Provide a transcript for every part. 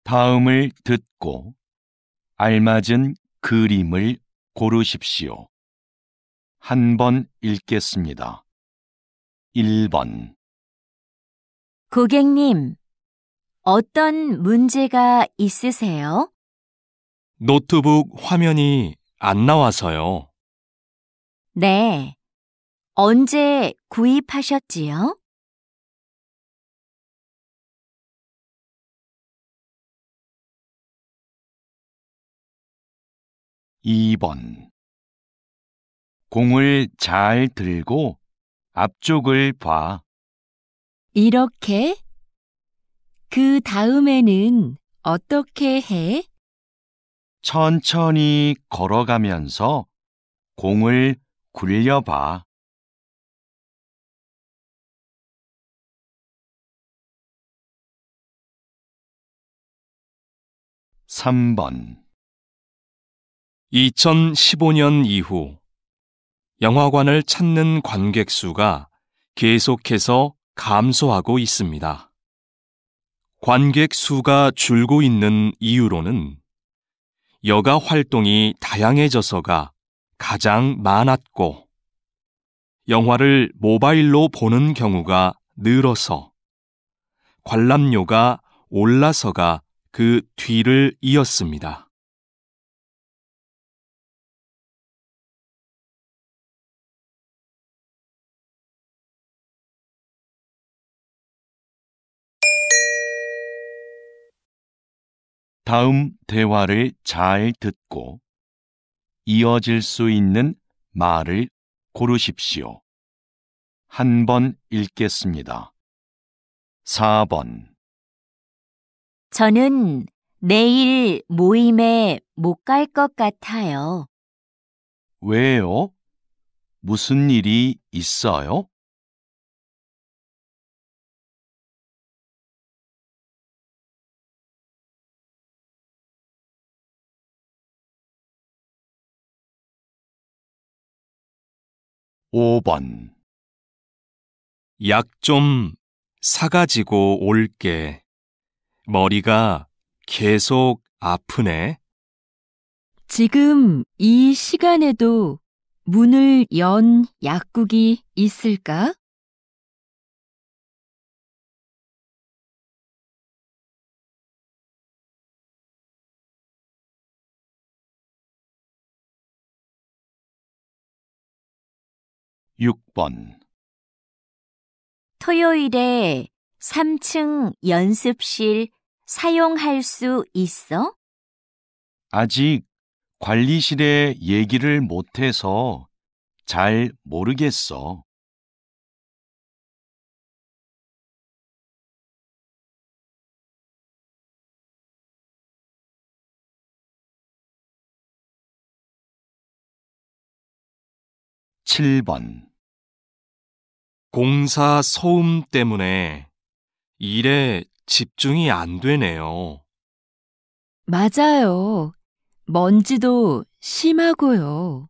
다음을 듣고 알맞은 그림을 고르십시오. 한 번 읽겠습니다. 1번. 고객님, 어떤 문제가 있으세요? 노트북 화면이 안 나와서요. 네. 언제 구입하셨지요? 2번. 공을 잘 들고 앞쪽을 봐. 이렇게? 그 다음에는 어떻게 해? 천천히 걸어가면서 공을 굴려봐. 3번. 2015년 이후 영화관을 찾는 관객 수가 계속해서 감소하고 있습니다. 관객 수가 줄고 있는 이유로는 여가 활동이 다양해져서가 가장 많았고, 영화를 모바일로 보는 경우가 늘어서, 관람료가 올라서가 그 뒤를 이었습니다. 다음 대화를 잘 듣고 이어질 수 있는 말을 고르십시오. 한 번 읽겠습니다. 4번. 저는 내일 모임에 못 갈 것 같아요. 왜요? 무슨 일이 있어요? 5번. 약 좀 사가지고 올게. 머리가 계속 아프네. 지금 이 시간에도 문을 연 약국이 있을까? 6번. 토요일에 3층 연습실 사용할 수 있어? 아직 관리실에 얘기를 못해서 잘 모르겠어. 7번. 공사 소음 때문에 일에 집중이 안 되네요. 맞아요. 먼지도 심하고요.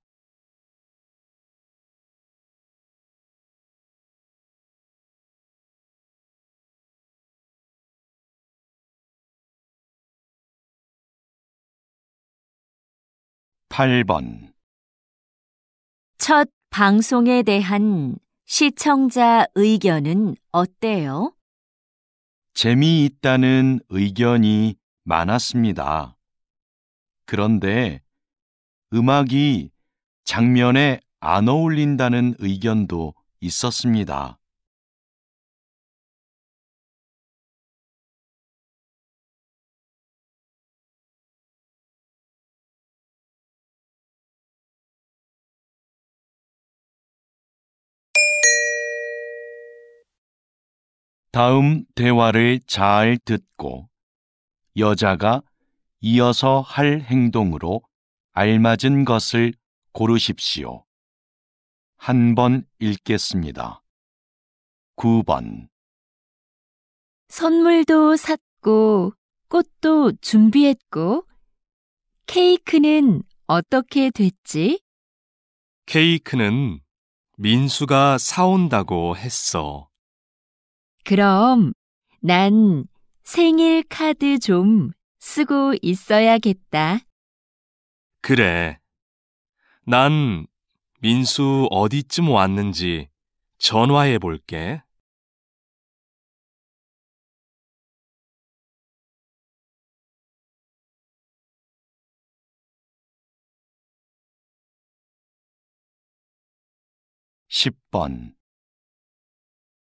8번. 첫 방송에 대한 시청자 의견은 어때요? 재미있다는 의견이 많았습니다. 그런데 음악이 장면에 안 어울린다는 의견도 있었습니다. 다음 대화를 잘 듣고 여자가 이어서 할 행동으로 알맞은 것을 고르십시오. 한 번 읽겠습니다. 9번. 선물도 샀고, 꽃도 준비했고, 케이크는 어떻게 됐지? 케이크는 민수가 사온다고 했어. 그럼 난 생일 카드 좀 쓰고 있어야겠다. 그래. 난 민수 어디쯤 왔는지 전화해 볼게. 십 번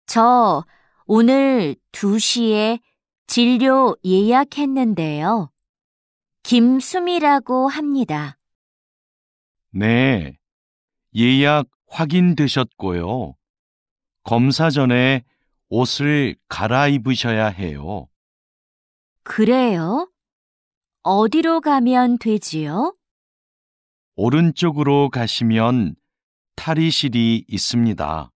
저 오늘 2시에 진료 예약했는데요. 김수미라고 합니다. 네, 예약 확인되셨고요. 검사 전에 옷을 갈아입으셔야 해요. 그래요? 어디로 가면 되지요? 오른쪽으로 가시면 탈의실이 있습니다.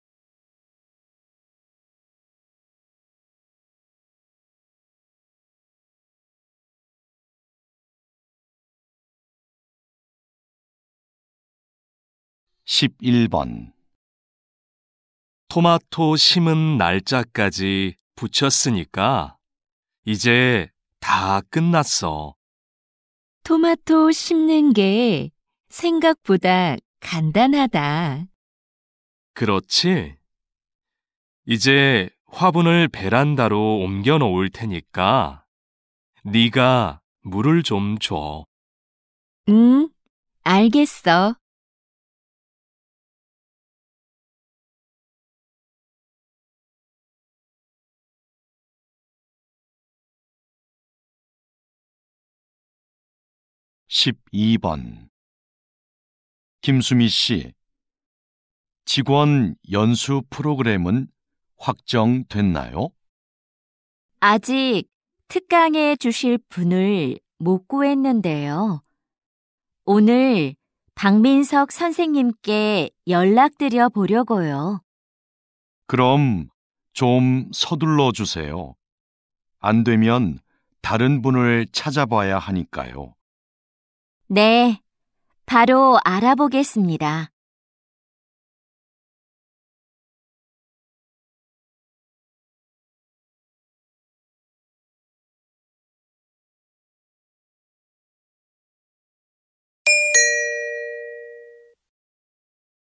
십일 번 토마토 심은 날짜까지 붙였으니까 이제 다 끝났어. 토마토 심는 게 생각보다 간단하다. 그렇지? 이제 화분을 베란다로 옮겨 놓을 테니까 네가 물을 좀 줘. 응, 알겠어. 십이 번 김수미 씨, 직원 연수 프로그램은 확정됐나요? 아직 특강해 주실 분을 못 구했는데요. 오늘 박민석 선생님께 연락드려 보려고요. 그럼 좀 서둘러 주세요. 안 되면 다른 분을 찾아봐야 하니까요. 네, 바로 알아보겠습니다.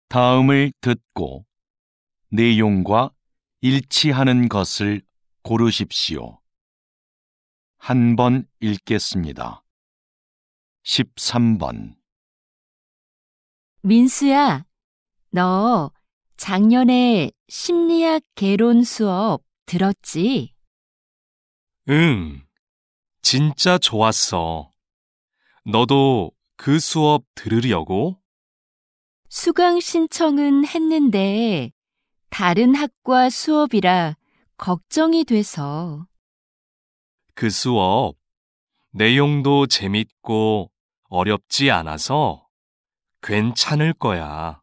다음을 듣고 내용과 일치하는 것을 고르십시오. 한 번 읽겠습니다. 13번 민수야, 너 작년에 심리학 개론 수업 들었지? 응, 진짜 좋았어. 너도 그 수업 들으려고? 수강 신청은 했는데 다른 학과 수업이라 걱정이 돼서. 그 수업 내용도 재밌고 어렵지 않아서 괜찮을 거야.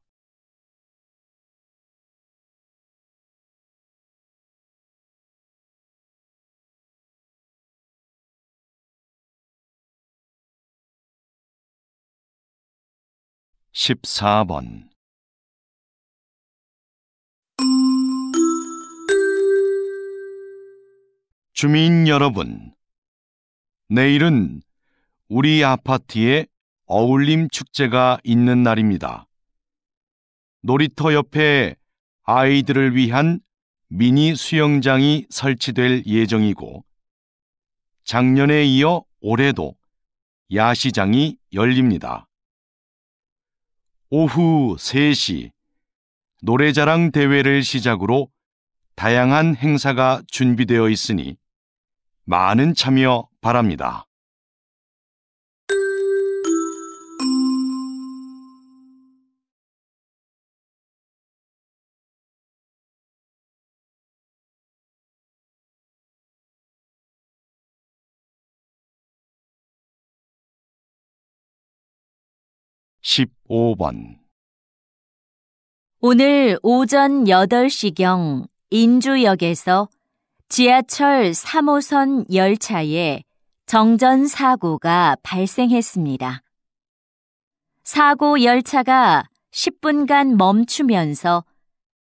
십사 번 주민 여러분, 내일은 우리 아파트에 어울림 축제가 있는 날입니다. 놀이터 옆에 아이들을 위한 미니 수영장이 설치될 예정이고, 작년에 이어 올해도 야시장이 열립니다. 오후 3시 노래자랑 대회를 시작으로 다양한 행사가 준비되어 있으니 많은 참여 바랍니다. 십오 번 오늘 오전 8시경 인주역에서 지하철 3호선 열차에 정전 사고가 발생했습니다. 사고 열차가 10분간 멈추면서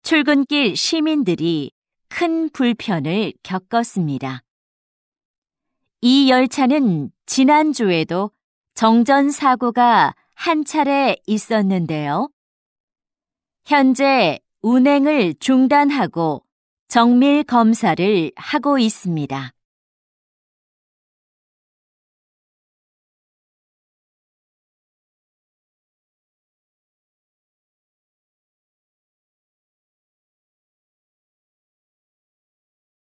출근길 시민들이 큰 불편을 겪었습니다. 이 열차는 지난주에도 정전사고가 한 차례 있었는데요. 현재 운행을 중단하고 정밀 검사를 하고 있습니다.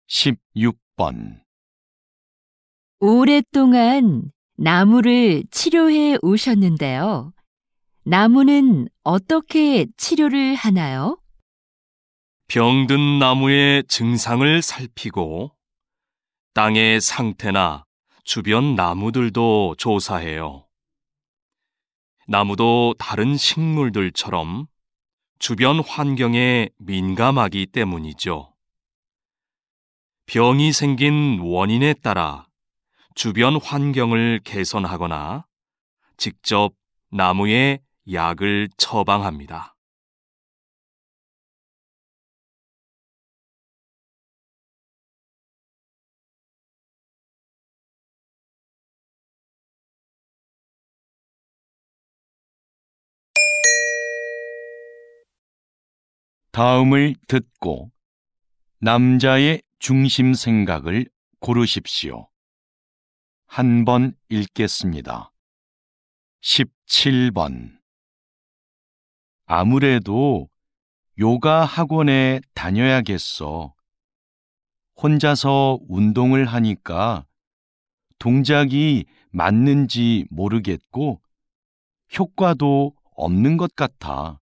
십육 번 오랫동안 나무를 치료해 오셨는데요. 나무는 어떻게 치료를 하나요? 병든 나무의 증상을 살피고 땅의 상태나 주변 나무들도 조사해요. 나무도 다른 식물들처럼 주변 환경에 민감하기 때문이죠. 병이 생긴 원인에 따라 주변 환경을 개선하거나 직접 나무에 약을 처방합니다. 다음을 듣고 남자의 중심 생각을 고르십시오. 한 번 읽겠습니다. 17번 아무래도 요가 학원에 다녀야겠어. 혼자서 운동을 하니까 동작이 맞는지 모르겠고 효과도 없는 것 같아.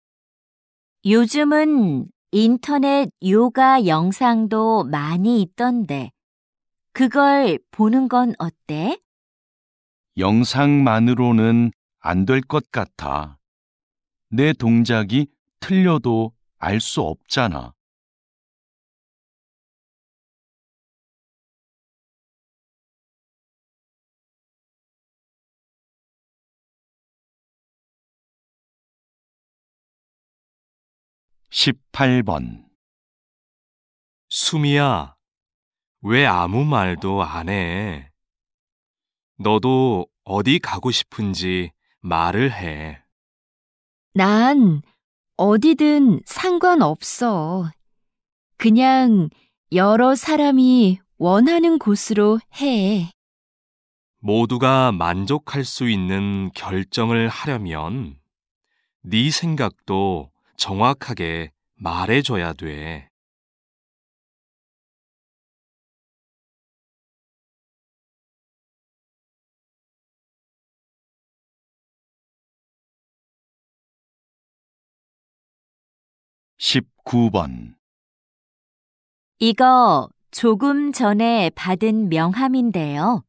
요즘은 인터넷 요가 영상도 많이 있던데 그걸 보는 건 어때? 영상만으로는 안 될 것 같아. 내 동작이 틀려도 알 수 없잖아. 십팔 번 수미야, 왜 아무 말도 안 해? 너도 어디 가고 싶은지 말을 해. 난 어디든 상관없어. 그냥 여러 사람이 원하는 곳으로 해. 모두가 만족할 수 있는 결정을 하려면 네 생각도 정확하게 말해줘야 돼. 십구 번 이거 조금 전에 받은 명함인데요.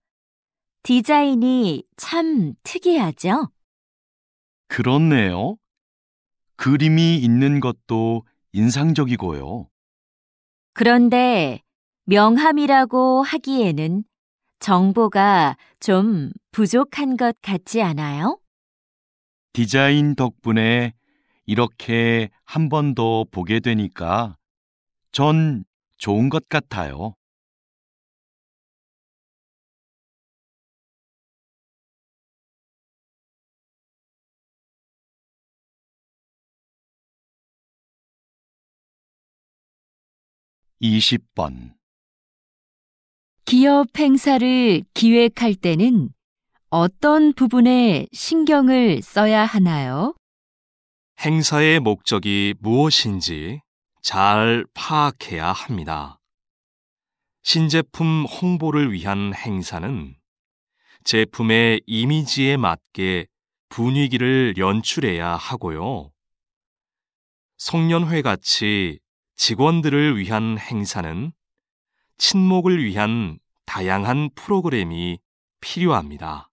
디자인이 참 특이하죠? 그렇네요. 그림이 있는 것도 인상적이고요. 그런데 명함이라고 하기에는 정보가 좀 부족한 것 같지 않아요? 디자인 덕분에 이렇게 한 번 더 보게 되니까 전 좋은 것 같아요. 이십 번 기업 행사를 기획할 때는 어떤 부분에 신경을 써야 하나요? 행사의 목적이 무엇인지 잘 파악해야 합니다. 신제품 홍보를 위한 행사는 제품의 이미지에 맞게 분위기를 연출해야 하고요. 송년회 같이 직원들을 위한 행사는 친목을 위한 다양한 프로그램이 필요합니다.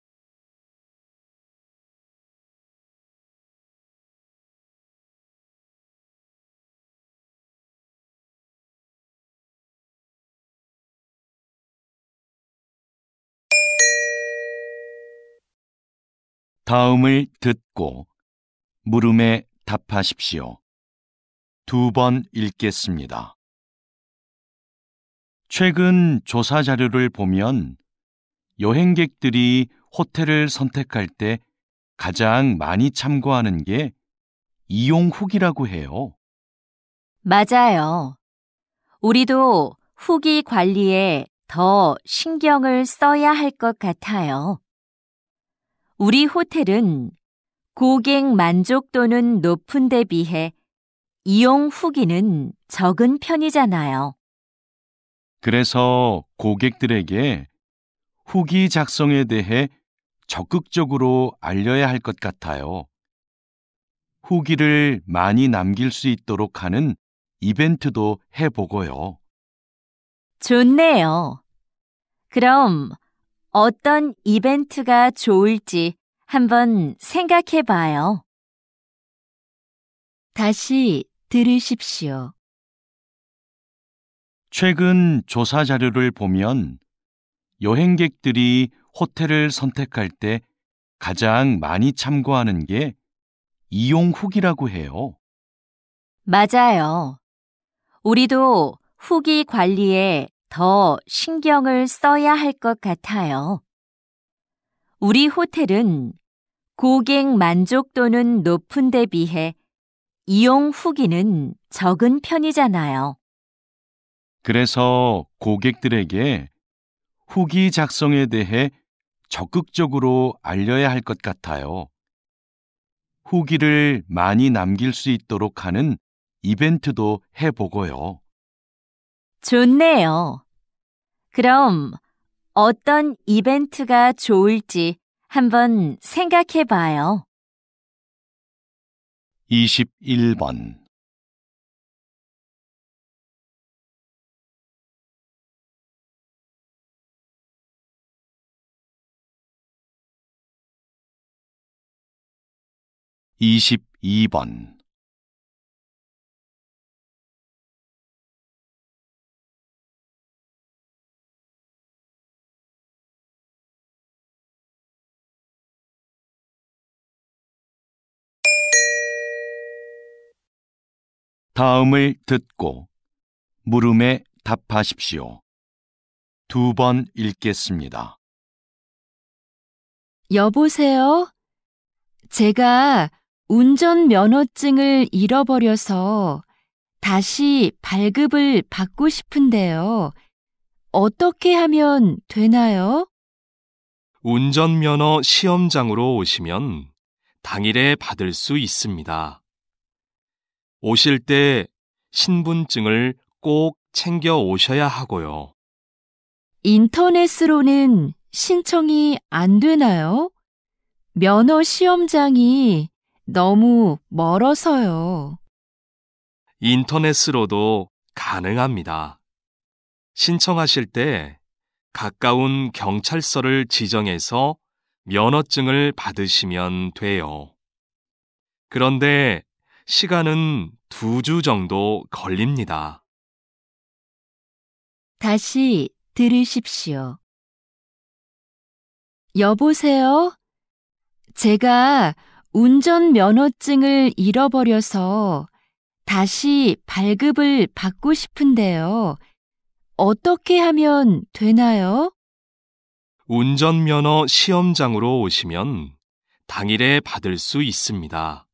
다음을 듣고 물음에 답하십시오. 두 번 읽겠습니다. 최근 조사 자료를 보면 여행객들이 호텔을 선택할 때 가장 많이 참고하는 게 이용 후기라고 해요. 맞아요. 우리도 후기 관리에 더 신경을 써야 할 것 같아요. 우리 호텔은 고객 만족도는 높은 데 비해 이용 후기는 적은 편이잖아요. 그래서 고객들에게 후기 작성에 대해 적극적으로 알려야 할 것 같아요. 후기를 많이 남길 수 있도록 하는 이벤트도 해보고요. 좋네요. 그럼 어떤 이벤트가 좋을지 한번 생각해 봐요. 다시 들으십시오. 최근 조사 자료를 보면 여행객들이 호텔을 선택할 때 가장 많이 참고하는 게 이용 후기라고 해요. 맞아요. 우리도 후기 관리에 더 신경을 써야 할 것 같아요. 우리 호텔은 고객 만족도는 높은 데 비해 이용 후기는 적은 편이잖아요. 그래서 고객들에게 후기 작성에 대해 적극적으로 알려야 할 것 같아요. 후기를 많이 남길 수 있도록 하는 이벤트도 해보고요. 좋네요. 그럼 어떤 이벤트가 좋을지 한번 생각해 봐요. 21번 22번 다음을 듣고 물음에 답하십시오. 2번 읽겠습니다. 여보세요? 제가 운전면허증을 잃어버려서 다시 발급을 받고 싶은데요. 어떻게 하면 되나요? 운전면허 시험장으로 오시면 당일에 받을 수 있습니다. 오실 때 신분증을 꼭 챙겨 오셔야 하고요. 인터넷으로는 신청이 안 되나요? 면허 시험장이 너무 멀어서요. 인터넷으로도 가능합니다. 신청하실 때 가까운 경찰서를 지정해서 면허증을 받으시면 돼요. 그런데 시간은 2주 정도 걸립니다. 다시 들으십시오. 여보세요? 제가 운전면허증을 잃어버려서 다시 발급을 받고 싶은데요. 어떻게 하면 되나요? 운전면허 시험장으로 오시면 당일에 받을 수 있습니다.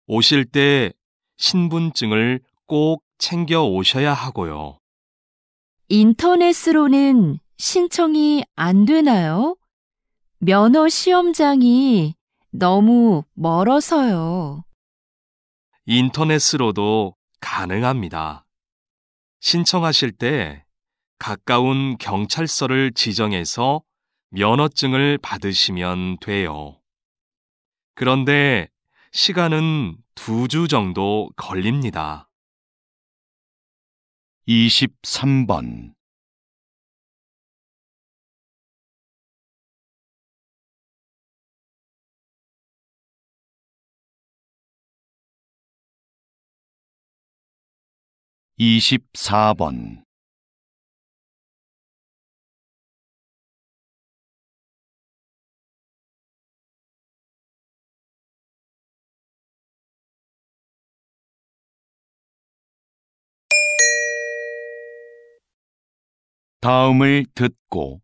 오실 때 신분증을 꼭 챙겨 오셔야 하고요. 인터넷으로는 신청이 안 되나요? 면허 시험장이 너무 멀어서요. 인터넷으로도 가능합니다. 신청하실 때 가까운 경찰서를 지정해서 면허증을 받으시면 돼요. 그런데 시간은 2주 정도 걸립니다. 23번 24번 다음을 듣고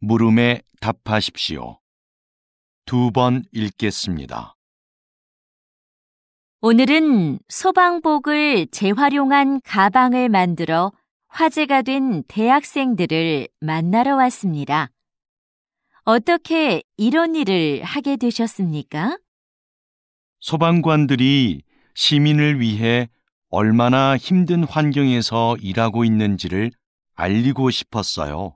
물음에 답하십시오. 2번 읽겠습니다. 오늘은 소방복을 재활용한 가방을 만들어 화제가 된 대학생들을 만나러 왔습니다. 어떻게 이런 일을 하게 되셨습니까? 소방관들이 시민을 위해 얼마나 힘든 환경에서 일하고 있는지를 알리고 싶었어요.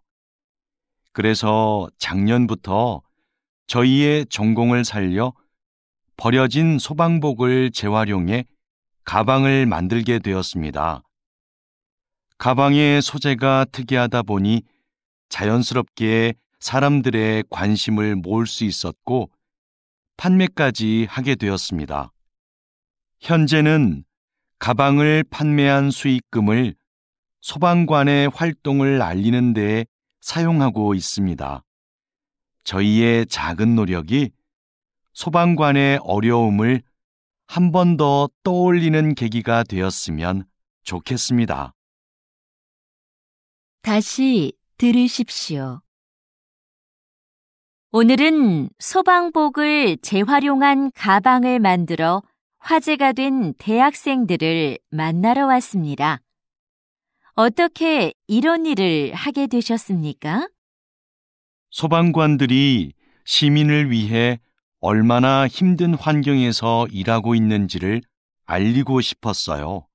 그래서 작년부터 저희의 전공을 살려 버려진 소방복을 재활용해 가방을 만들게 되었습니다. 가방의 소재가 특이하다 보니 자연스럽게 사람들의 관심을 모을 수 있었고 판매까지 하게 되었습니다. 현재는 가방을 판매한 수익금을 소방관의 활동을 알리는 데에 사용하고 있습니다. 저희의 작은 노력이 소방관의 어려움을 한 번 더 떠올리는 계기가 되었으면 좋겠습니다. 다시 들으십시오. 오늘은 소방복을 재활용한 가방을 만들어 화제가 된 대학생들을 만나러 왔습니다. 어떻게 이런 일을 하게 되셨습니까? 소방관들이 시민을 위해 얼마나 힘든 환경에서 일하고 있는지를 알리고 싶었어요.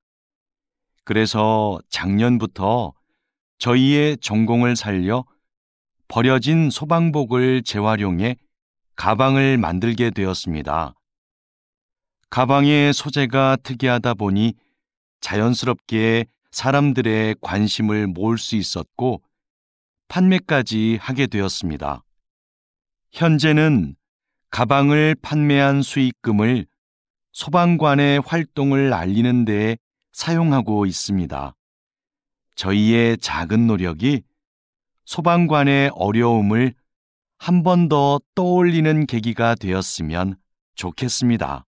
그래서 작년부터 저희의 전공을 살려 버려진 소방복을 재활용해 가방을 만들게 되었습니다. 가방의 소재가 특이하다 보니 자연스럽게 사람들의 관심을 모을 수 있었고 판매까지 하게 되었습니다. 현재는 가방을 판매한 수익금을 소방관의 활동을 알리는 데에 사용하고 있습니다. 저희의 작은 노력이 소방관의 어려움을 한 번 더 떠올리는 계기가 되었으면 좋겠습니다.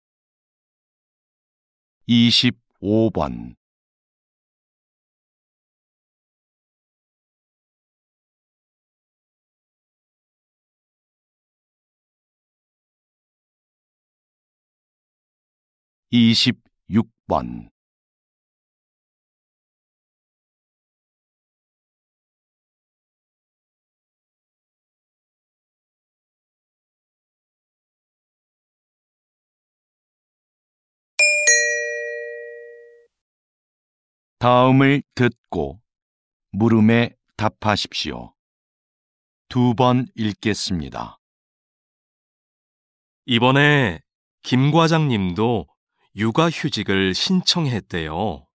25번 (26번) 다음을 듣고 물음에 답하십시오. 2번 읽겠습니다. 이번에 김 과장님도 육아휴직을 신청했대요.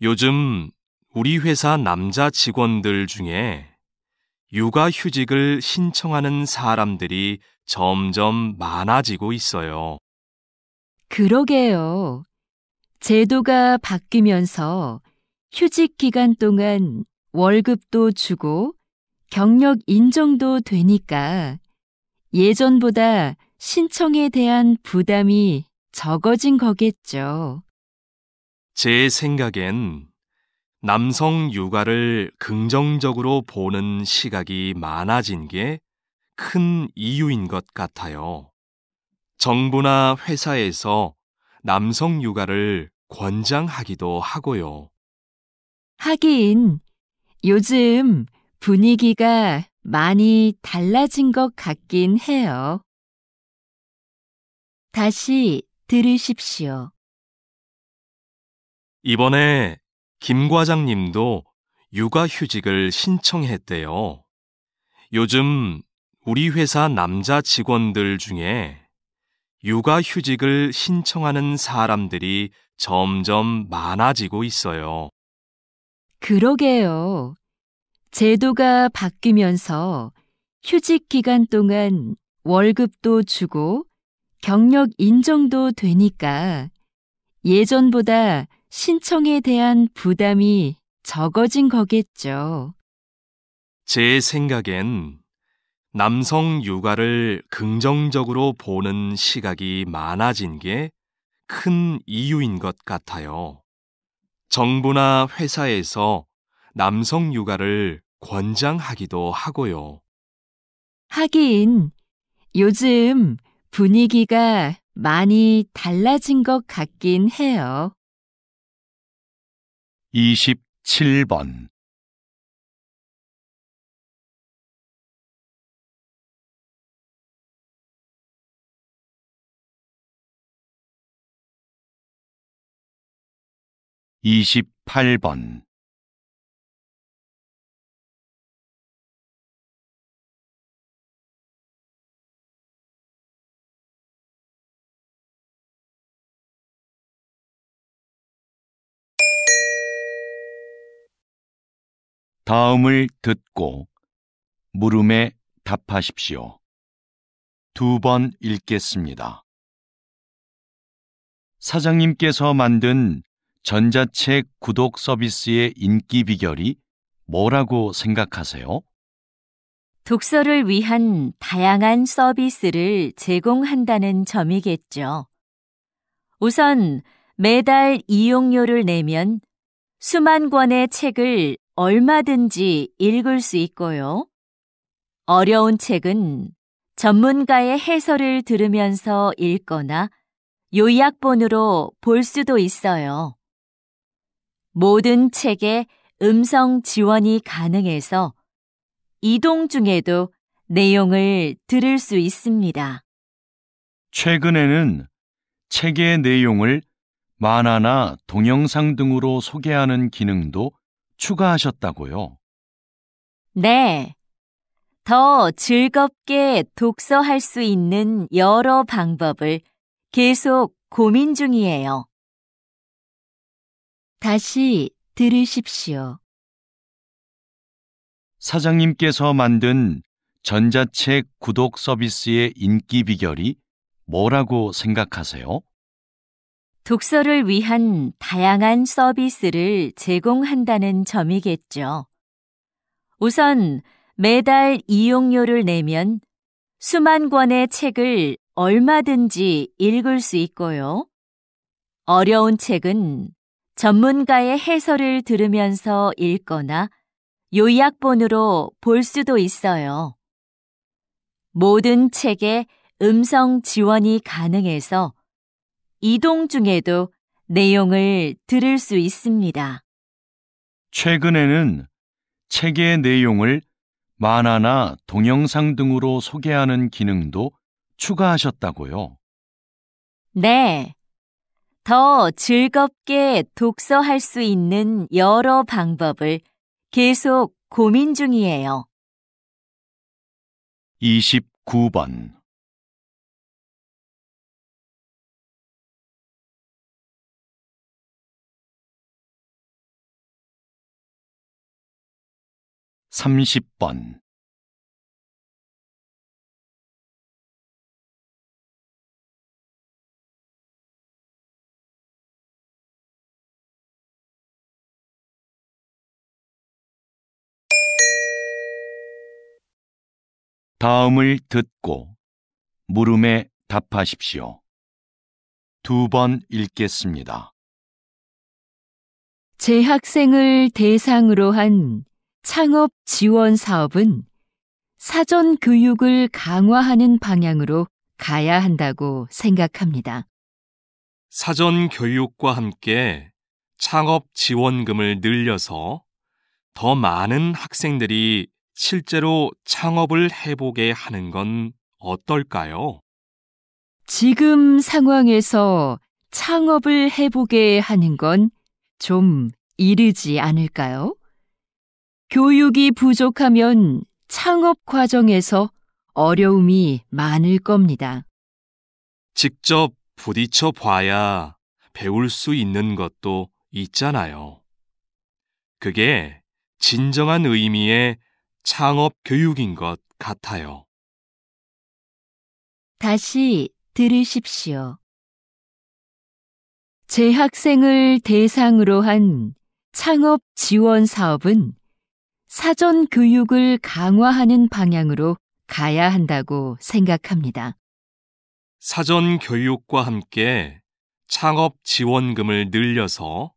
요즘 우리 회사 남자 직원들 중에 육아휴직을 신청하는 사람들이 점점 많아지고 있어요. 그러게요. 제도가 바뀌면서 휴직 기간 동안 월급도 주고 경력 인정도 되니까 예전보다 신청에 대한 부담이 적어진 거겠죠. 제 생각엔 남성 육아를 긍정적으로 보는 시각이 많아진 게 큰 이유인 것 같아요. 정부나 회사에서 남성 육아를 권장하기도 하고요. 하긴 요즘 분위기가 많이 달라진 것 같긴 해요. 다시 들으십시오. 이번에 김 과장님도 육아휴직을 신청했대요. 요즘 우리 회사 남자 직원들 중에 육아휴직을 신청하는 사람들이 점점 많아지고 있어요. 그러게요. 제도가 바뀌면서 휴직 기간 동안 월급도 주고 경력 인정도 되니까 예전보다 신청에 대한 부담이 적어진 거겠죠. 제 생각엔 남성 육아를 긍정적으로 보는 시각이 많아진 게 큰 이유인 것 같아요. 정부나 회사에서 남성 육아를 권장하기도 하고요. 하긴 요즘 분위기가 많이 달라진 것 같긴 해요. 27번. 28번. '다음을 듣고 물음에 답하십시오. 2번 읽겠습니다. 사장님께서 만든 전자책 구독 서비스의 인기 비결이 뭐라고 생각하세요? 독서를 위한 다양한 서비스를 제공한다는 점이겠죠. 우선 매달 이용료를 내면 수만 권의 책을 얼마든지 읽을 수 있고요. 어려운 책은 전문가의 해설을 들으면서 읽거나 요약본으로 볼 수도 있어요. 모든 책에 음성 지원이 가능해서 이동 중에도 내용을 들을 수 있습니다. 최근에는 책의 내용을 만화나 동영상 등으로 소개하는 기능도 추가하셨다고요. 네. 더 즐겁게 독서할 수 있는 여러 방법을 계속 고민 중이에요. 다시 들으십시오. 사장님께서 만든 전자책 구독 서비스의 인기 비결이 뭐라고 생각하세요? 독서를 위한 다양한 서비스를 제공한다는 점이겠죠. 우선 매달 이용료를 내면 수만 권의 책을 얼마든지 읽을 수 있고요. 어려운 책은 전문가의 해설을 들으면서 읽거나 요약본으로 볼 수도 있어요. 모든 책에 음성 지원이 가능해서 이동 중에도 내용을 들을 수 있습니다. 최근에는 책의 내용을 만화나 동영상 등으로 소개하는 기능도 추가하셨다고요. 네. 더 즐겁게 독서할 수 있는 여러 방법을 계속 고민 중이에요. 29번. 30번. '다음을 듣고 물음에 답하십시오. 2번 읽겠습니다. 재학생을 대상으로 한 창업 지원 사업은 사전 교육을 강화하는 방향으로 가야 한다고 생각합니다. 사전 교육과 함께 창업 지원금을 늘려서 더 많은 학생들이 실제로 창업을 해보게 하는 건 어떨까요? 지금 상황에서 창업을 해보게 하는 건 좀 이르지 않을까요? 교육이 부족하면 창업 과정에서 어려움이 많을 겁니다. 직접 부딪혀 봐야 배울 수 있는 것도 있잖아요. 그게 진정한 의미의 창업 교육인 것 같아요. 다시 들으십시오. 재학생을 대상으로 한 창업 지원 사업은 사전 교육을 강화하는 방향으로 가야 한다고 생각합니다. 사전 교육과 함께 창업 지원금을 늘려서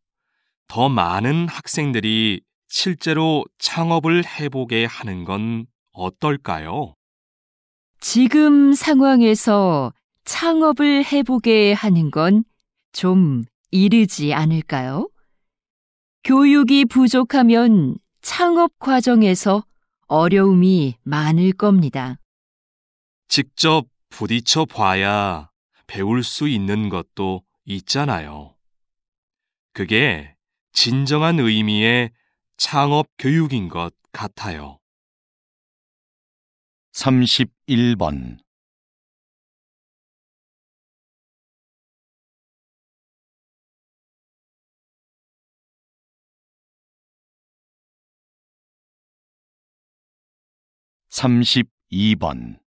더 많은 학생들이 실제로 창업을 해보게 하는 건 어떨까요? 지금 상황에서 창업을 해보게 하는 건 좀 이르지 않을까요? 교육이 부족하면 창업 과정에서 어려움이 많을 겁니다. 직접 부딪혀 봐야 배울 수 있는 것도 있잖아요. 그게 진정한 의미의 창업 교육인 것 같아요. 31번. (32번)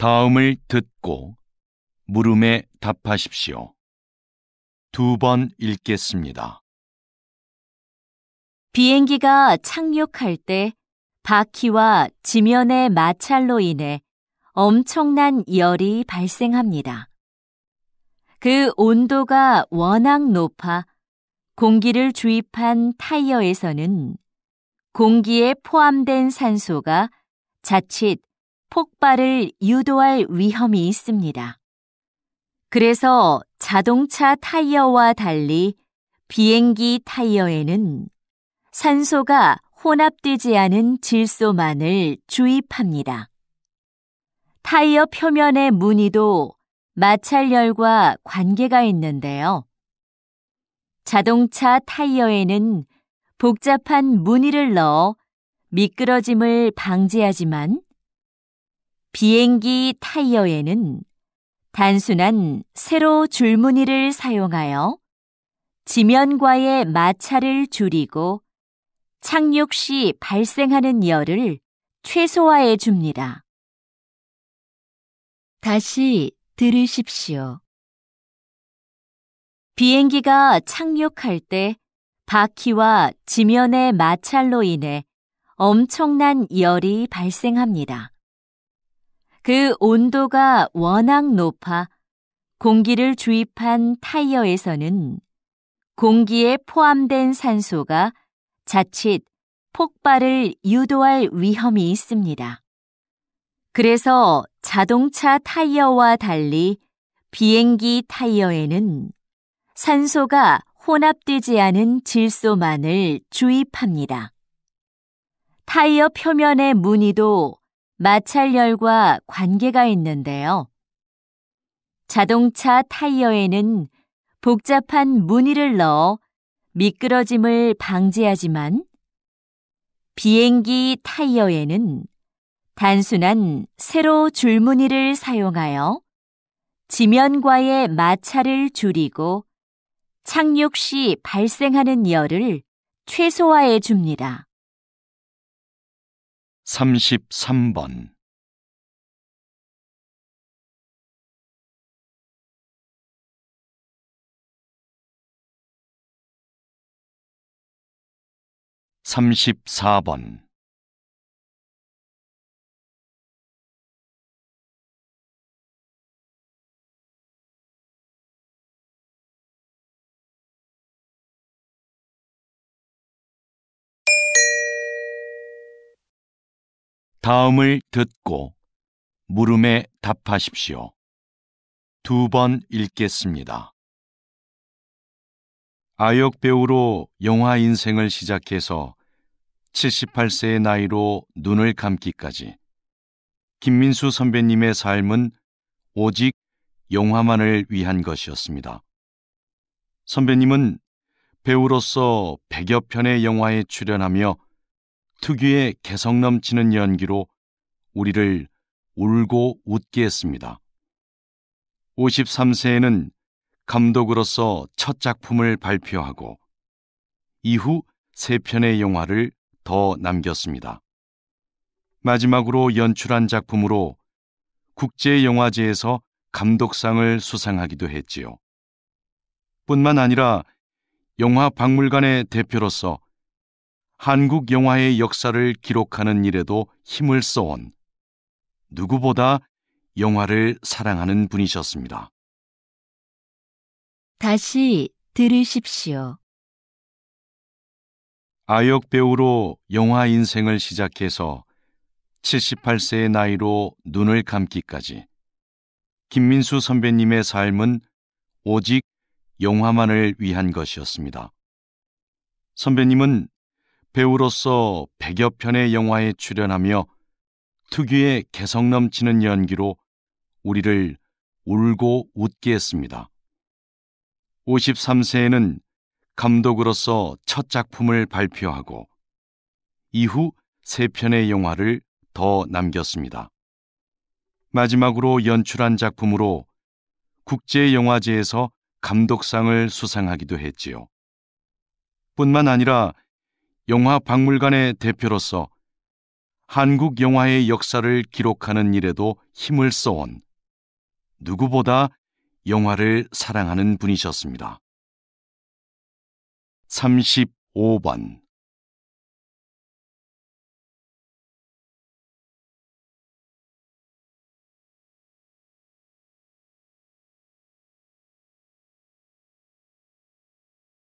다음을 듣고 물음에 답하십시오. 2번 읽겠습니다. 비행기가 착륙할 때 바퀴와 지면의 마찰로 인해 엄청난 열이 발생합니다. 그 온도가 워낙 높아 공기를 주입한 타이어에서는 공기에 포함된 산소가 자칫 폭발을 유도할 위험이 있습니다. 그래서 자동차 타이어와 달리 비행기 타이어에는 산소가 혼합되지 않은 질소만을 주입합니다. 타이어 표면의 무늬도 마찰열과 관계가 있는데요. 자동차 타이어에는 복잡한 무늬를 넣어 미끄러짐을 방지하지만 비행기 타이어에는 단순한 세로 줄무늬를 사용하여 지면과의 마찰을 줄이고 착륙 시 발생하는 열을 최소화해 줍니다. 다시 들으십시오. 비행기가 착륙할 때 바퀴와 지면의 마찰로 인해 엄청난 열이 발생합니다. 그 온도가 워낙 높아 공기를 주입한 타이어에서는 공기에 포함된 산소가 자칫 폭발을 유도할 위험이 있습니다. 그래서 자동차 타이어와 달리 비행기 타이어에는 산소가 혼합되지 않은 질소만을 주입합니다. 타이어 표면의 무늬도 마찰열과 관계가 있는데요. 자동차 타이어에는 복잡한 무늬를 넣어 미끄러짐을 방지하지만 비행기 타이어에는 단순한 세로 줄무늬를 사용하여 지면과의 마찰을 줄이고 착륙 시 발생하는 열을 최소화해 줍니다. 33번. (34번) 다음을 듣고 물음에 답하십시오. 2번 읽겠습니다. 아역 배우로 영화 인생을 시작해서 78세의 나이로 눈을 감기까지 김민수 선배님의 삶은 오직 영화만을 위한 것이었습니다. 선배님은 배우로서 100여 편의 영화에 출연하며 특유의 개성 넘치는 연기로 우리를 울고 웃게 했습니다. 53세에는 감독으로서 첫 작품을 발표하고 이후 3편의 영화를 더 남겼습니다. 마지막으로 연출한 작품으로 국제영화제에서 감독상을 수상하기도 했지요. 뿐만 아니라 영화박물관의 대표로서 한국 영화의 역사를 기록하는 일에도 힘을 써온 누구보다 영화를 사랑하는 분이셨습니다. 다시 들으십시오. 아역 배우로 영화 인생을 시작해서 78세의 나이로 눈을 감기까지 김민수 선배님의 삶은 오직 영화만을 위한 것이었습니다. 선배님은 배우로서 100여 편의 영화에 출연하며 특유의 개성 넘치는 연기로 우리를 울고 웃게 했습니다. 53세에는 감독으로서 첫 작품을 발표하고 이후 3편의 영화를 더 남겼습니다. 마지막으로 연출한 작품으로 국제영화제에서 감독상을 수상하기도 했지요. 뿐만 아니라 영화박물관의 대표로서 한국 영화의 역사를 기록하는 일에도 힘을 써온 누구보다 영화를 사랑하는 분이셨습니다. 35번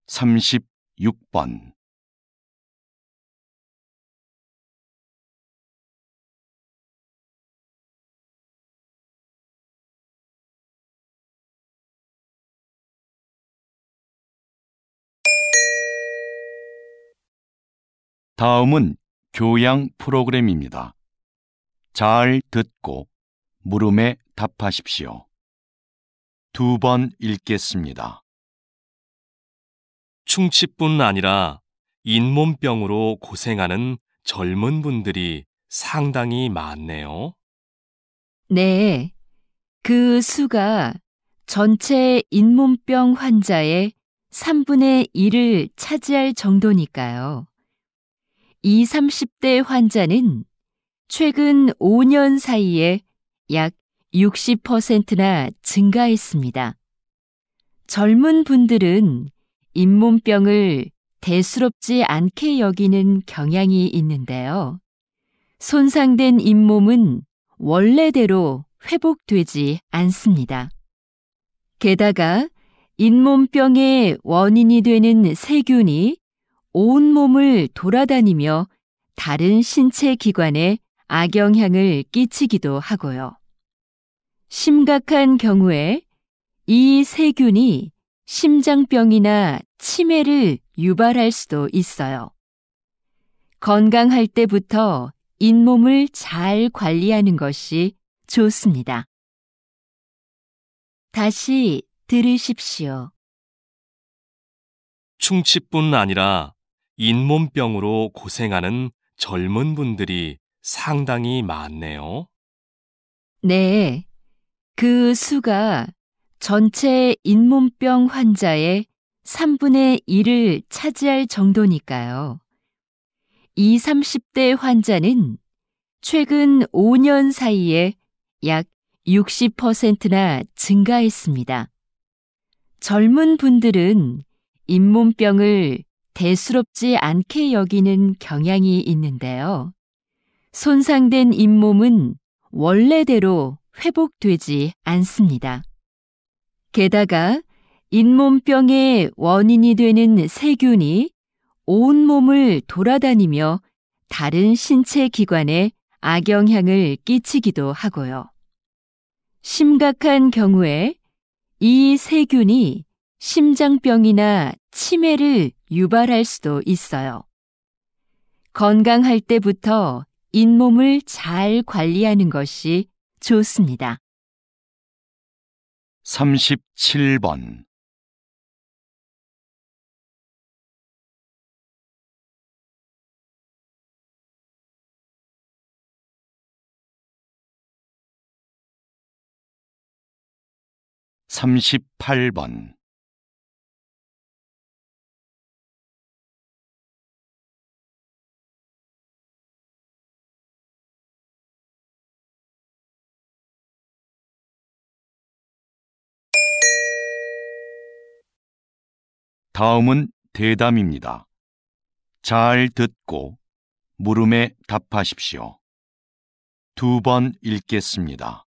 36번 다음은 교양 프로그램입니다. 잘 듣고 물음에 답하십시오. 2번 읽겠습니다. 충치뿐 아니라 잇몸병으로 고생하는 젊은 분들이 상당히 많네요. 네, 그 수가 전체 잇몸병 환자의 3분의 1을 차지할 정도니까요. 20, 30대 환자는 최근 5년 사이에 약 60%나 증가했습니다. 젊은 분들은 잇몸병을 대수롭지 않게 여기는 경향이 있는데요. 손상된 잇몸은 원래대로 회복되지 않습니다. 게다가 잇몸병의 원인이 되는 세균이 온몸을 돌아다니며 다른 신체 기관에 악영향을 끼치기도 하고요. 심각한 경우에 이 세균이 심장병이나 치매를 유발할 수도 있어요. 건강할 때부터 잇몸을 잘 관리하는 것이 좋습니다. 다시 들으십시오. 충치뿐 아니라 잇몸병으로 고생하는 젊은 분들이 상당히 많네요. 네, 그 수가 전체 잇몸병 환자의 3분의 1을 차지할 정도니까요. 20, 30대 환자는 최근 5년 사이에 약 60%나 증가했습니다. 젊은 분들은 잇몸병을 대수롭지 않게 여기는 경향이 있는데요. 손상된 잇몸은 원래대로 회복되지 않습니다. 게다가 잇몸병의 원인이 되는 세균이 온몸을 돌아다니며 다른 신체 기관에 악영향을 끼치기도 하고요. 심각한 경우에 이 세균이 심장병이나 치매를 유발할 수도 있어요. 건강할 때부터 잇몸을 잘 관리하는 것이 좋습니다. 37번 38번 다음은 대담입니다. 잘 듣고 물음에 답하십시오. 2번 읽겠습니다.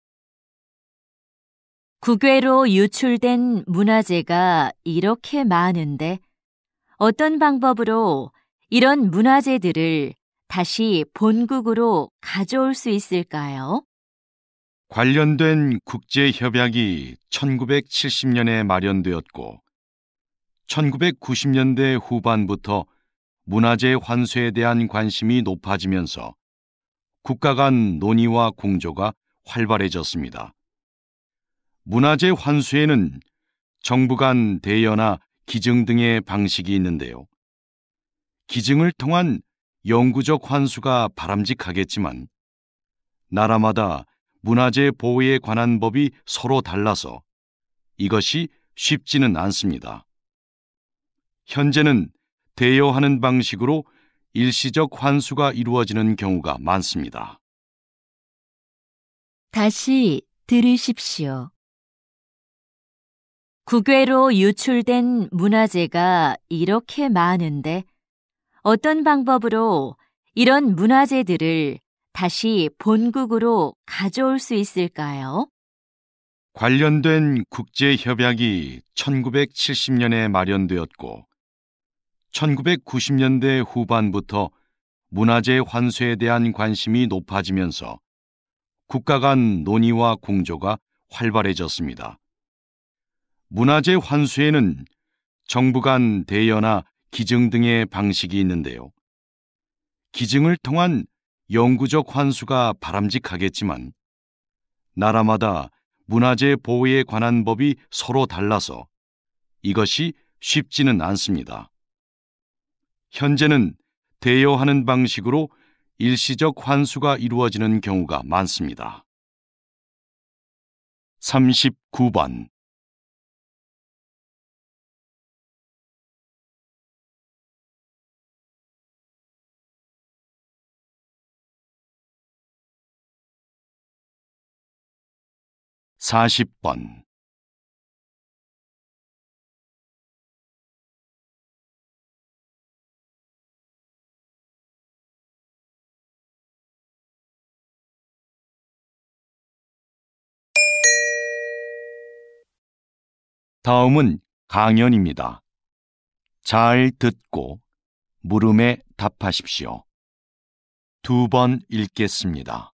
국외로 유출된 문화재가 이렇게 많은데 어떤 방법으로 이런 문화재들을 다시 본국으로 가져올 수 있을까요? 관련된 국제협약이 1970년에 마련되었고 1990년대 후반부터 문화재 환수에 대한 관심이 높아지면서 국가 간 논의와 공조가 활발해졌습니다. 문화재 환수에는 정부 간 대여나 기증 등의 방식이 있는데요. 기증을 통한 영구적 환수가 바람직하겠지만 나라마다 문화재 보호에 관한 법이 서로 달라서 이것이 쉽지는 않습니다. 현재는 대여하는 방식으로 일시적 환수가 이루어지는 경우가 많습니다. 다시 들으십시오. 국외로 유출된 문화재가 이렇게 많은데 어떤 방법으로 이런 문화재들을 다시 본국으로 가져올 수 있을까요? 관련된 국제협약이 1970년에 마련되었고 1990년대 후반부터 문화재 환수에 대한 관심이 높아지면서 국가 간 논의와 공조가 활발해졌습니다. 문화재 환수에는 정부 간 대여나 기증 등의 방식이 있는데요. 기증을 통한 영구적 환수가 바람직하겠지만 나라마다 문화재 보호에 관한 법이 서로 달라서 이것이 쉽지는 않습니다. 현재는 대여하는 방식으로 일시적 환수가 이루어지는 경우가 많습니다. 39번 40번 다음은 강연입니다. 잘 듣고 물음에 답하십시오. 2번 읽겠습니다.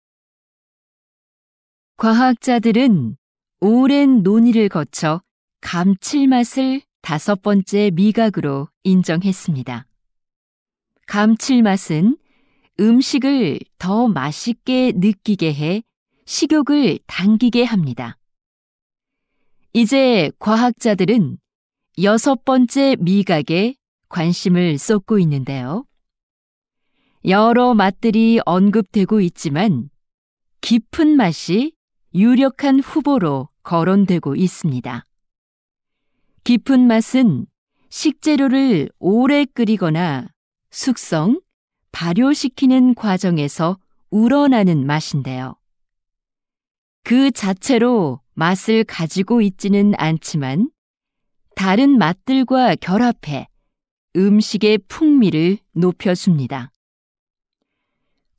과학자들은 오랜 논의를 거쳐 감칠맛을 5번째 미각으로 인정했습니다. 감칠맛은 음식을 더 맛있게 느끼게 해 식욕을 당기게 합니다. 이제 과학자들은 6번째 미각에 관심을 쏟고 있는데요. 여러 맛들이 언급되고 있지만 깊은 맛이 유력한 후보로 거론되고 있습니다. 깊은 맛은 식재료를 오래 끓이거나 숙성, 발효시키는 과정에서 우러나는 맛인데요. 그 자체로 맛을 가지고 있지는 않지만 다른 맛들과 결합해 음식의 풍미를 높여줍니다.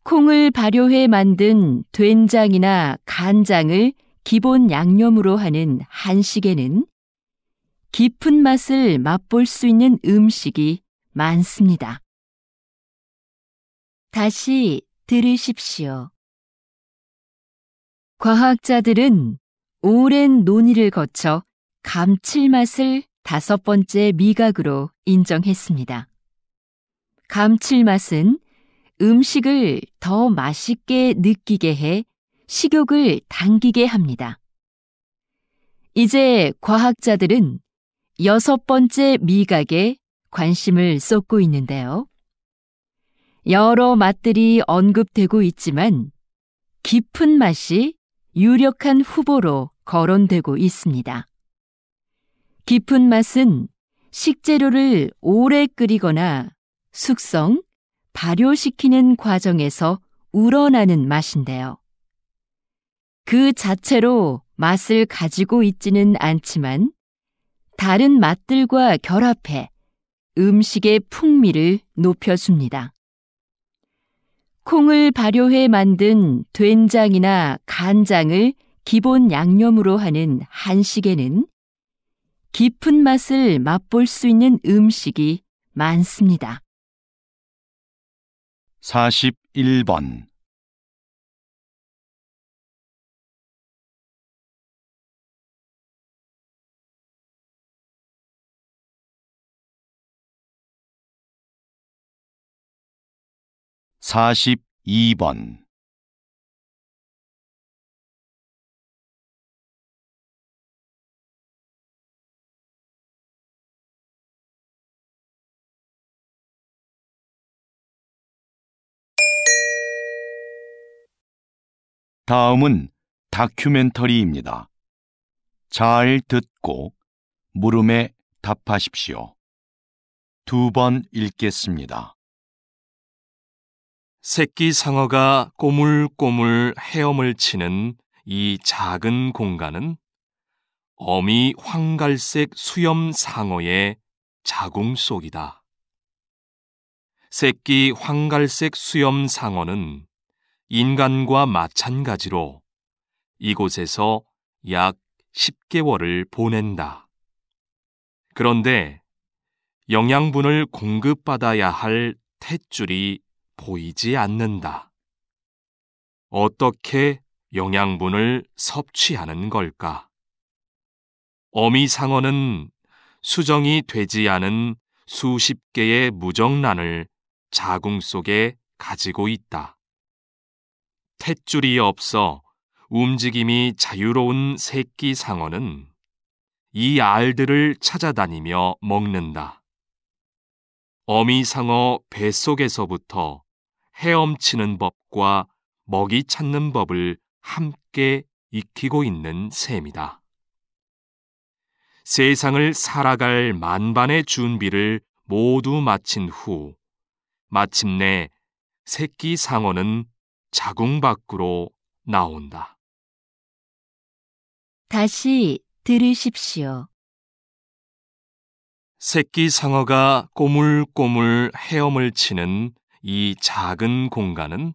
콩을 발효해 만든 된장이나 간장을 기본 양념으로 하는 한식에는 깊은 맛을 맛볼 수 있는 음식이 많습니다. 다시 들으십시오. 과학자들은 오랜 논의를 거쳐 감칠맛을 5번째 미각으로 인정했습니다. 감칠맛은 음식을 더 맛있게 느끼게 해 식욕을 당기게 합니다. 이제 과학자들은 6번째 미각에 관심을 쏟고 있는데요. 여러 맛들이 언급되고 있지만 깊은 맛이 유력한 후보로 거론되고 있습니다. 깊은 맛은 식재료를 오래 끓이거나 숙성, 발효시키는 과정에서 우러나는 맛인데요. 그 자체로 맛을 가지고 있지는 않지만 다른 맛들과 결합해 음식의 풍미를 높여줍니다. 콩을 발효해 만든 된장이나 간장을 기본 양념으로 하는 한식에는 깊은 맛을 맛볼 수 있는 음식이 많습니다. 41번. (42번) 다음은 다큐멘터리입니다. 잘 듣고 물음에 답하십시오. 2번 읽겠습니다. 새끼 상어가 꼬물꼬물 헤엄을 치는 이 작은 공간은 어미 황갈색 수염 상어의 자궁 속이다. 새끼 황갈색 수염 상어는 인간과 마찬가지로 이곳에서 약 10개월을 보낸다. 그런데 영양분을 공급받아야 할 탯줄이 보이지 않는다. 어떻게 영양분을 섭취하는 걸까? 어미 상어는 수정이 되지 않은 수십 개의 무정란을 자궁 속에 가지고 있다. 탯줄이 없어 움직임이 자유로운 새끼 상어는 이 알들을 찾아다니며 먹는다. 어미 상어 뱃속에서부터 헤엄치는 법과 먹이 찾는 법을 함께 익히고 있는 셈이다. 세상을 살아갈 만반의 준비를 모두 마친 후 마침내 새끼 상어는 자궁 밖으로 나온다. 다시 들으십시오. 새끼 상어가 꼬물꼬물 헤엄을 치는 이 작은 공간은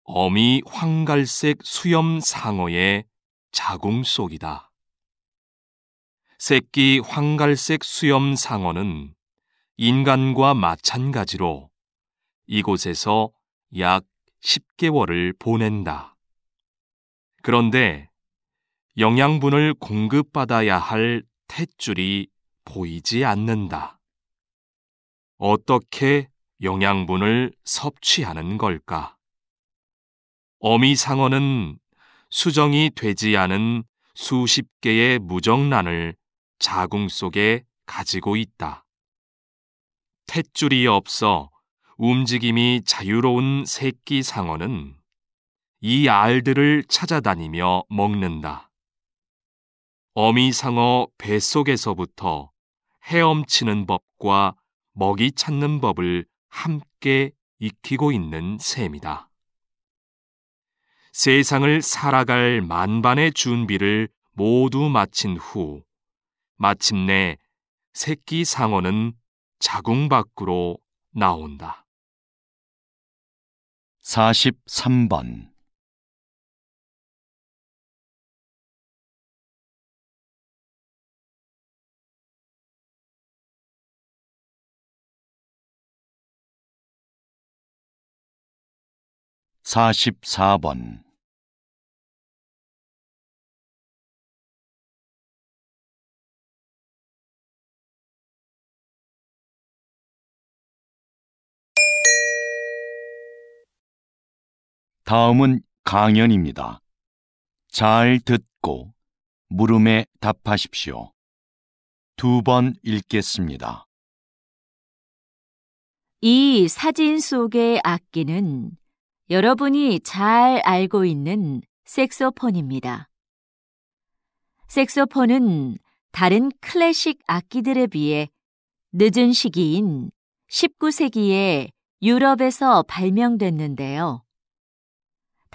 어미 황갈색 수염 상어의 자궁 속이다. 새끼 황갈색 수염 상어는 인간과 마찬가지로 이곳에서 약 10개월을 보낸다. 그런데 영양분을 공급받아야 할 탯줄이 보이지 않는다. 어떻게 영양분을 섭취하는 걸까? 어미 상어는 수정이 되지 않은 수십 개의 무정란을 자궁 속에 가지고 있다. 탯줄이 없어 움직임이 자유로운 새끼 상어는 이 알들을 찾아다니며 먹는다. 어미 상어 뱃속에서부터 헤엄치는 법과 먹이 찾는 법을 함께 익히고 있는 셈이다. 세상을 살아갈 만반의 준비를 모두 마친 후 마침내 새끼 상어는 자궁 밖으로 나온다. 43번. (44번) 다음은 강연입니다. 잘 듣고 물음에 답하십시오. 2번 읽겠습니다. 이 사진 속의 악기는 여러분이 잘 알고 있는 색소폰입니다. 색소폰은 다른 클래식 악기들에 비해 늦은 시기인 19세기에 유럽에서 발명됐는데요.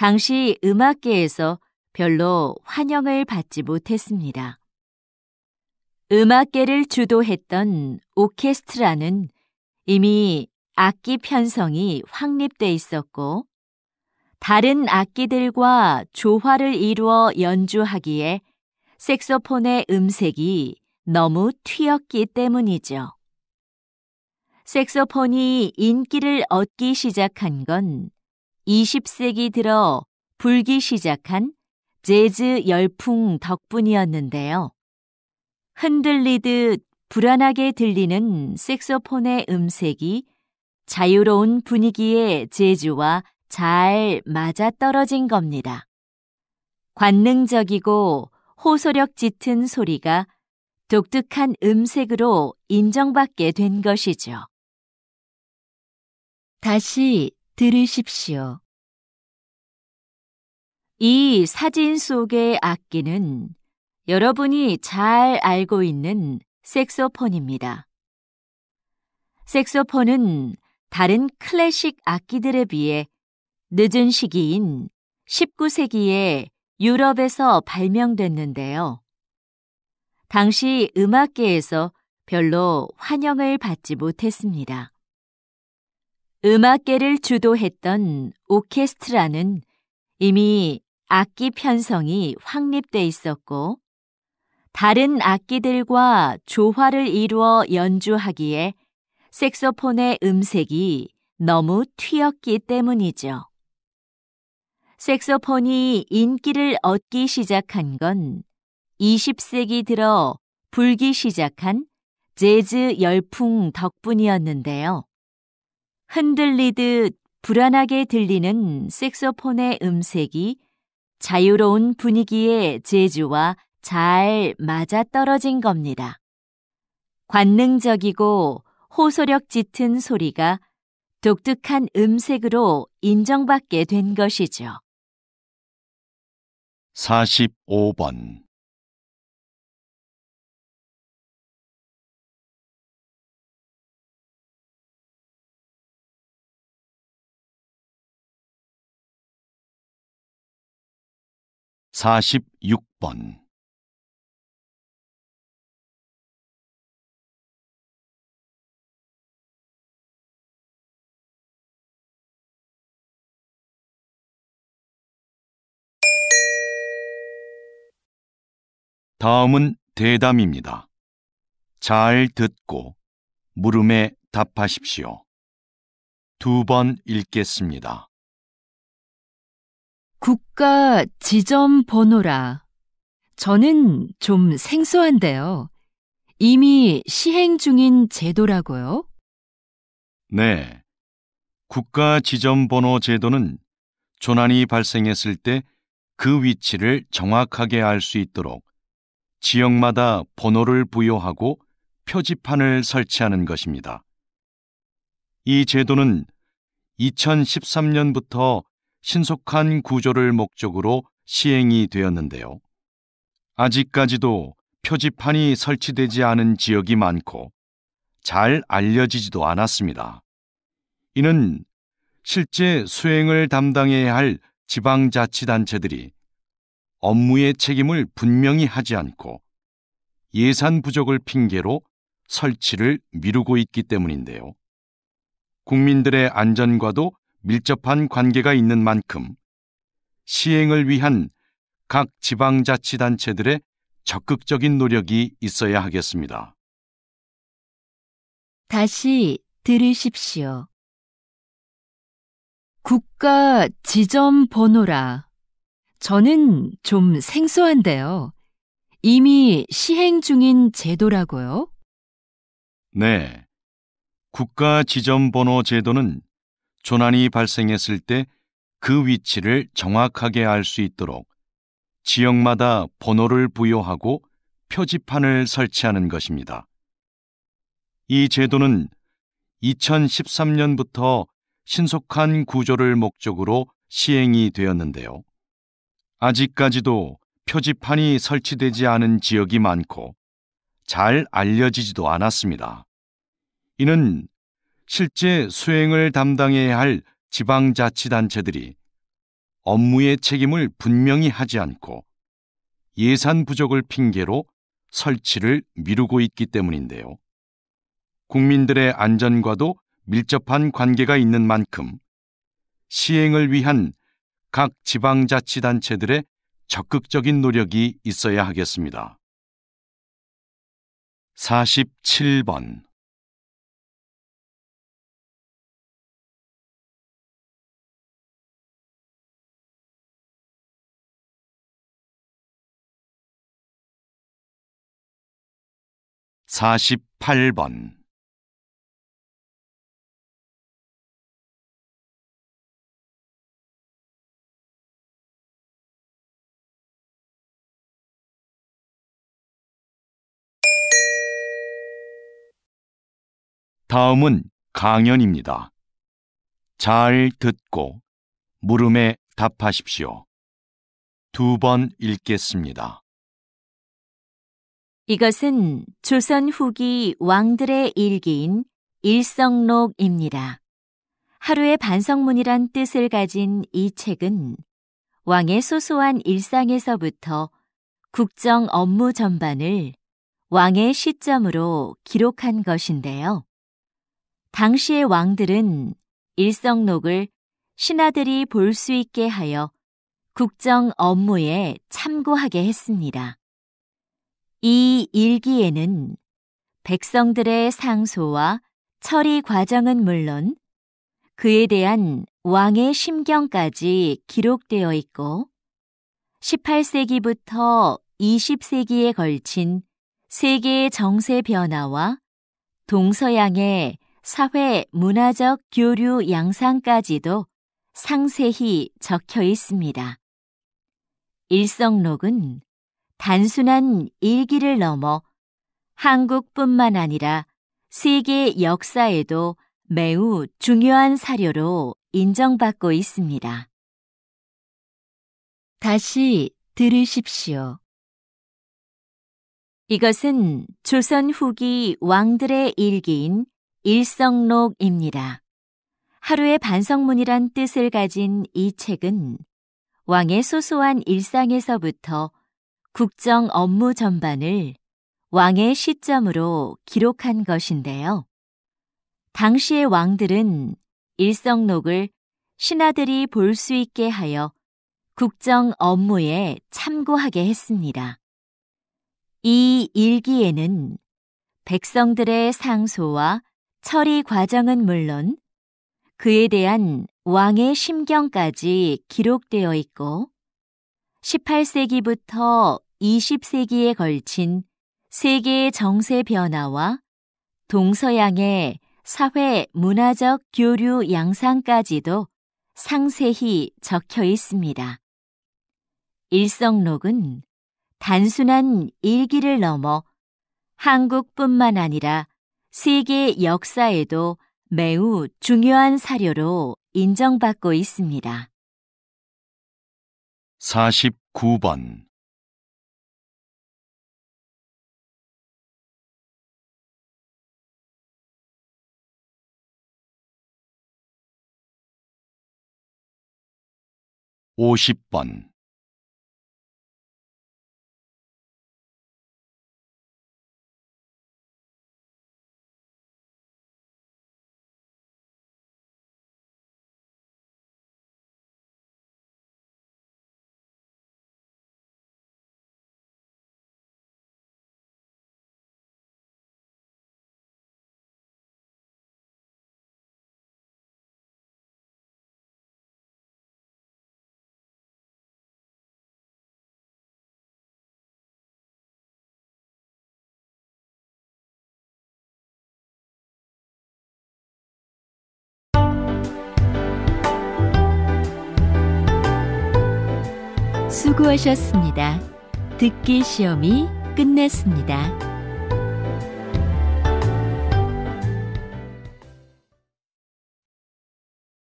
당시 음악계에서 별로 환영을 받지 못했습니다. 음악계를 주도했던 오케스트라는 이미 악기 편성이 확립돼 있었고, 다른 악기들과 조화를 이루어 연주하기에 색소폰의 음색이 너무 튀었기 때문이죠. 색소폰이 인기를 얻기 시작한 건 20세기 들어 불기 시작한 재즈 열풍 덕분이었는데요. 흔들리듯 불안하게 들리는 색소폰의 음색이 자유로운 분위기의 재즈와 잘 맞아떨어진 겁니다. 관능적이고 호소력 짙은 소리가 독특한 음색으로 인정받게 된 것이죠. 다시 들으십시오. 이 사진 속의 악기는 여러분이 잘 알고 있는 색소폰입니다. 색소폰은 다른 클래식 악기들에 비해 늦은 시기인 19세기에 유럽에서 발명됐는데요. 당시 음악계에서 별로 환영을 받지 못했습니다. 음악계를 주도했던 오케스트라는 이미 악기 편성이 확립돼 있었고, 다른 악기들과 조화를 이루어 연주하기에 색소폰의 음색이 너무 튀었기 때문이죠. 색소폰이 인기를 얻기 시작한 건 20세기 들어 불기 시작한 재즈 열풍 덕분이었는데요. 흔들리듯 불안하게 들리는 색소폰의 음색이 자유로운 분위기의 재즈와 잘 맞아떨어진 겁니다. 관능적이고 호소력 짙은 소리가 독특한 음색으로 인정받게 된 것이죠. 45번. (46번) 다음은 대담입니다. 잘 듣고 물음에 답하십시오. 2번 읽겠습니다. 국가 지점 번호라. 저는 좀 생소한데요. 이미 시행 중인 제도라고요? 네. 국가 지점번호 제도는 조난이 발생했을 때 그 위치를 정확하게 알 수 있도록 지역마다 번호를 부여하고 표지판을 설치하는 것입니다. 이 제도는 2013년부터 신속한 구조를 목적으로 시행이 되었는데요. 아직까지도 표지판이 설치되지 않은 지역이 많고 잘 알려지지도 않았습니다. 이는 실제 수행을 담당해야 할 지방자치단체들이 업무의 책임을 분명히 하지 않고 예산 부족을 핑계로 설치를 미루고 있기 때문인데요. 국민들의 안전과도 밀접한 관계가 있는 만큼 시행을 위한 각 지방자치단체들의 적극적인 노력이 있어야 하겠습니다. 다시 들으십시오. 국가 지점 번호라. 저는 좀 생소한데요. 이미 시행 중인 제도라고요? 네. 국가 지점번호 제도는 조난이 발생했을 때 그 위치를 정확하게 알 수 있도록 지역마다 번호를 부여하고 표지판을 설치하는 것입니다. 이 제도는 2013년부터 신속한 구조를 목적으로 시행이 되었는데요. 아직까지도 표지판이 설치되지 않은 지역이 많고 잘 알려지지도 않았습니다. 이는 실제 수행을 담당해야 할 지방자치단체들이 업무의 책임을 분명히 하지 않고 예산 부족을 핑계로 설치를 미루고 있기 때문인데요. 국민들의 안전과도 밀접한 관계가 있는 만큼 시행을 위한 각 지방자치단체들의 적극적인 노력이 있어야 하겠습니다. 47번 48번 '다음은 강연입니다. 잘 듣고 물음에 답하십시오. 2번 읽겠습니다. 이것은 조선 후기 왕들의 일기인 일성록입니다. 하루의 반성문이란 뜻을 가진 이 책은 왕의 소소한 일상에서부터 국정 업무 전반을 왕의 시점으로 기록한 것인데요. 당시의 왕들은 일성록을 신하들이 볼 수 있게 하여 국정 업무에 참고하게 했습니다. 이 일기에는 백성들의 상소와 처리 과정은 물론 그에 대한 왕의 심경까지 기록되어 있고 18세기부터 20세기에 걸친 세계의 정세 변화와 동서양의 사회 문화적 교류 양상까지도 상세히 적혀 있습니다. 일성록은 단순한 일기를 넘어 한국뿐만 아니라 세계 역사에도 매우 중요한 사료로 인정받고 있습니다. 다시 들으십시오. 이것은 조선 후기 왕들의 일기인 일성록입니다. 하루의 반성문이란 뜻을 가진 이 책은 왕의 소소한 일상에서부터 국정 업무 전반을 왕의 시점으로 기록한 것인데요. 당시의 왕들은 일성록을 신하들이 볼 수 있게 하여 국정 업무에 참고하게 했습니다. 이 일기에는 백성들의 상소와 처리 과정은 물론 그에 대한 왕의 심경까지 기록되어 있고 18세기부터 20세기에 걸친 세계의 정세 변화와 동서양의 사회 문화적 교류 양상까지도 상세히 적혀 있습니다. 일성록은 단순한 일기를 넘어 한국뿐만 아니라 세계 역사에도 매우 중요한 사료로 인정받고 있습니다. 49번 50번 '수고하셨습니다. 듣기 시험이 끝났습니다.